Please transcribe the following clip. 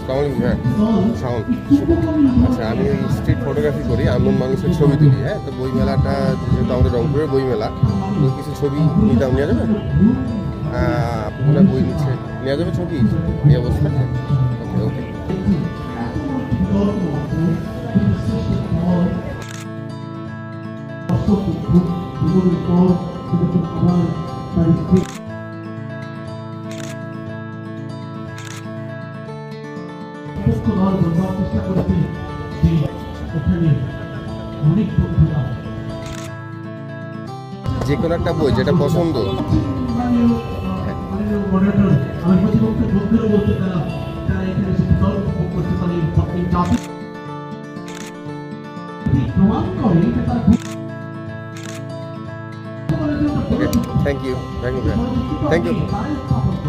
হ্যাঁ সাউন্ড। আচ্ছা, আমি ওই স্ট্রিট ফটোগ্রাফি করি, আননোন মানুষের ছবি তুলি। হ্যাঁ, তো বইমেলাটা যেহেতু আমাদের রংপুরের বইমেলা, তো কিছু ছবি নিতাম, নেওয়া যাবে? আপনার বই নিচ্ছে, নেওয়া যাবে ছবি এই অবস্থা? ওকে ওকে। যে কোনো একটা বই যেটা পছন্দ। Thank you, thank you.